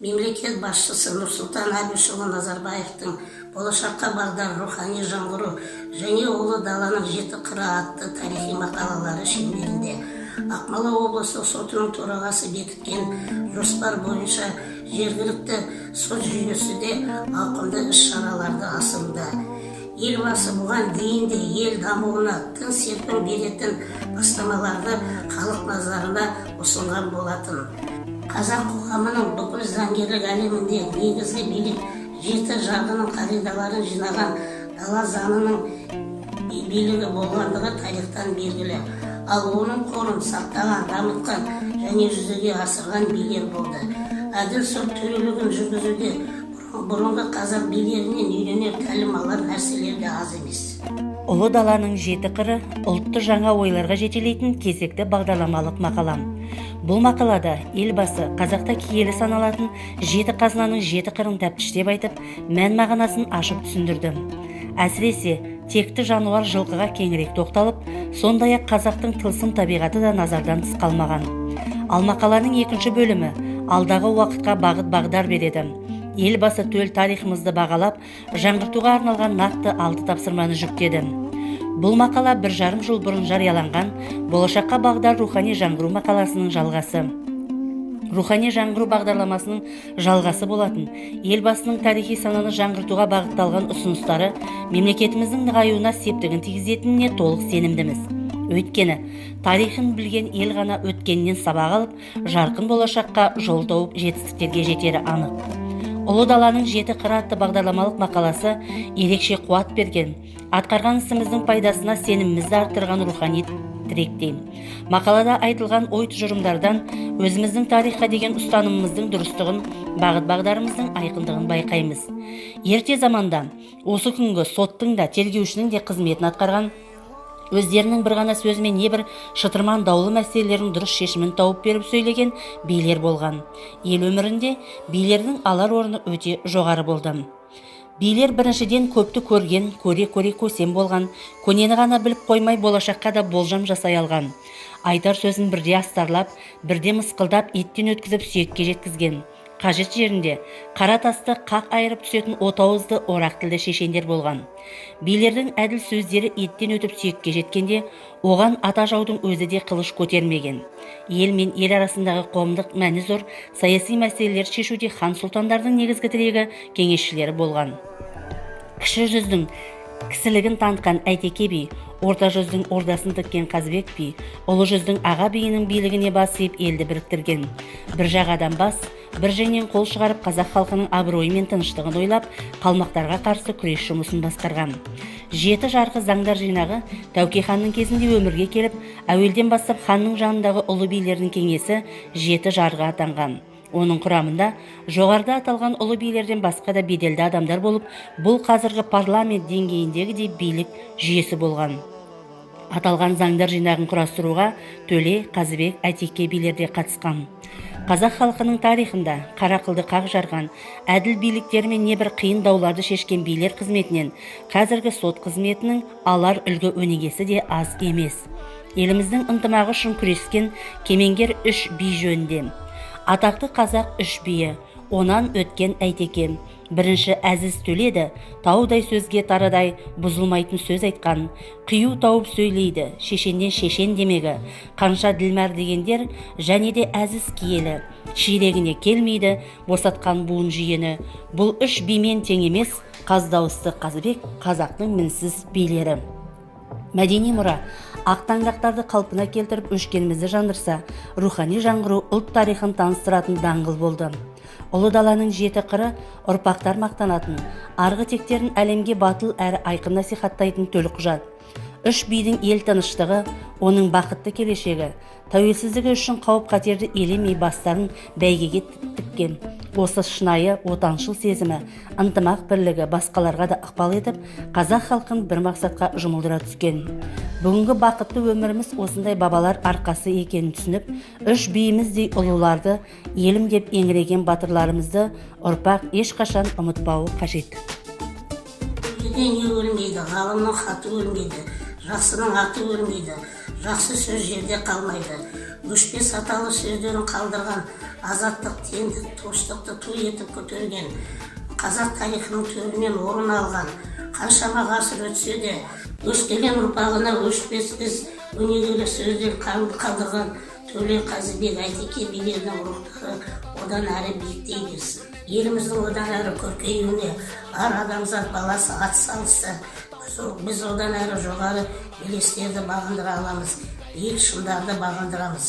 Мемлекет басшысы Нұрсұлтан Әбішұлы Назарбаевтың болашаққа бағдар рухани жаңғыру және ұлы даланың жеті қыры атты тарихи мақалалары шеңберінде Ақмола облыстық сотының төрағасы бекіткен жоспар бойынша жергілікті сот жүйесінде ауқымды іс-шараларды асыруда. Елбасы бұған дейін де ел дамуына тың серпін беретін бастамаларды халық назарына ұсынған болатын. Қазақ қоғамының бүкіл заңгерлік әлемінде негізгі билік жеті жарғының қағидаларын жинаған дала заңының билігі болғандығы тарихтан белгілі. Ал оның қорын сақтаған, дамытқан және жүзеге асырған билер болды. Әділ сот төрелігін жүргізуде бұрынғы қазақ билерінен үйренер тәлім алар нәрселер де аз емес. Ұлы даланың жеті қыры ұлтты жаңа ойларға жетелейтін кезекті бағдарламалық мақалам. Бұл мақалада елбасы қазақта киелі саналатын жеті қазынаның жеті қырын тәптіштеп айтып, мән-мағынасын ашып түсіндірді. Әсіресе текті жануар жылқыға кеңірек тоқталып, сондай-ақ қазақтың тылсым табиғаты да назардан тыс қалмаған. Ал мақаланың екінші бөлімі алдағы уақытқа бағыт-бағдар береді. Елбасы төл тарихымызды бағалап, жаңғыртуға арналған нақты 6 тапсырманы жүктеді. Бұл мақала 1,5 жыл бұрын жарияланған болашаққа бағдар рухани жаңғыру мақаласының жалғасы. Рухани жаңғыру бағдарламасының жалғасы болатын елбасының тарихи сананы жаңғыртуға бағытталған ұсыныстары мемлекетіміздің нығаюына септігін тигізетініне толық сенімдіміз. Өйткені тарихын білген ел ғана өткеннен сабақ алып, жарқын болашаққа жол тауып жетістіктерге жетері анық. Ұлы даланың жеті қыры атты бағдарламалық мақаласы ерекше қуат берген, атқарған ісіміздің пайдасына сенімімізді арттырған рухани тіректей. Мақалада айтылған ой тұжырымдардан өзіміздің тарихқа деген ұстанымымыздың дұрыстығын, бағыт-бағдарымыздың айқындығын байқаймыз. Ерте заманда осы күнгі соттың да тергеушінің де қызметін атқарған, өздерінің бір ғана сөзімен небір шытырман даулы мәселелердің дұрыс шешімін тауып беріп сөйлеген билер болған. Ел өмірінде билердің алар орны өте жоғары болды. Билер біріншіден көпті көрген, көре-көре көсем болған, көнені ғана біліп қоймай болашаққа да болжам жасай алған. Айтар сөзін бірде астарлап, бірде мысқылдап, еттен өткізіп сүйекке жеткізген. Қажет жерінде қара тасты қақ айырып түсетін отауызды орақ тілді шешендер болған. Билердің әділ сөздері еттен өтіп сүйекке жеткенде, оған ата жаудың өзі де қылыш көтермеген. Ел мен ел арасындағы қоғамдық мәні зор саяси мәселелер шешуде хан сұлтандардың негізгі тірегі кеңесшілері болған. Кіші жүздің кісілігін танытқан Әйтеке би, орта жүздің ордасын тіккен Қазыбек би, ұлы жүздің аға биінің билігіне бас иіп елді біріктірген. Бір жағадан бас, бір жеңнен қол шығарып қазақ халқының абыройы мен тыныштығын ойлап, қалмақтарға қарсы күрес жұмысын басқарған. Жеті жарғы заңдар жинағы Тәуке ханның кезінде өмірге келіп, әуелден бастап ханның жанындағы ұлы билердің кеңесі жеті жарғы атанған. Оның құрамында жоғарыда аталған ұлы билерден басқа да беделді адамдар болып, бұл қазіргі парламент деңгейіндегідей билік жүйесі болған. Аталған заңдар жинағын құрастыруға Төле, Қазыбек, Әйтеке билерде қатысқан. Қазақ халқының тарихында қарақылды қақ жарған, әділ биліктермен небір қиын дауларды шешкен билер қызметінен қазіргі сот қызметінің алар үлгі өнегесі де аз емес. Еліміздің ынтымағы үшін күрескен кемеңгер үш би жөнінде. Атақты қазақ үш биі, онан өткен Әйтеке. Бірінші Әзіз Төледі, таудай сөзге тарадай бұзылмайтын сөз айтқан, қию тауып сөйлейді, шешенден шешен демегі, қанша ділмәр дегендер, және де Әзіз киелі, ширегіне келмейді, босатқан буын жиені. Бұл үш бимен тең емес, қаз дауысты Қазыбек қазақтың мінсіз билері. Мәдени мұра ақтаңдақтарды қалпына келтіріп өшкенімізді жандырса, рухани жаңғыру ұлт тарихын таныстыратын даңғыл болды. Ұлы даланың жеті қыры ұрпақтар мақтанатын, арғы тектерін әлемге батыл әрі айқын насихаттайтын төлқұжат. Үш бидің ел тыныштығы, оның бақытты келешегі, тәуелсіздігі үшін қауіп-қатерді елемей бастарын бәйгеге тіккен. Осы шынайы отаншыл сезімі, ынтымақ бірлігі басқаларға да ықпал етіп, қазақ халқын бір мақсатқа жұмылдыра түскен. Бүгінгі бақытты өміріміз осындай бабалар арқасы екенін түсініп, үш биіміздей ұлыларды, елім деп еңіреген батырларымызды ұрпақ ешқашан ұмытпауы қажет. Өлмейді, ғалымның хаты өлмейді, жақсының аты өлмейді, жақсы сөз жерде қалмайды. Өшпес аталы сөздерін қалдырған, азаттық, теңдік, туыстықты ту етіп көтерген, қазақ тарихының төрінен орын алған, қаншама ғасыр өтсе де өскелең ұрпағына өшпес із, өнегелі сөздер қалдырған Төле Қазыбек, Әйтеке билерінің рухтары одан әрі биіктей берсін. Еліміздің одан әрі көркеюіне ар адамзат баласы атсалысса, біз одан әрі жоғары белестерді бағындыра аламыз, биік шыңдарды бағындырамыз.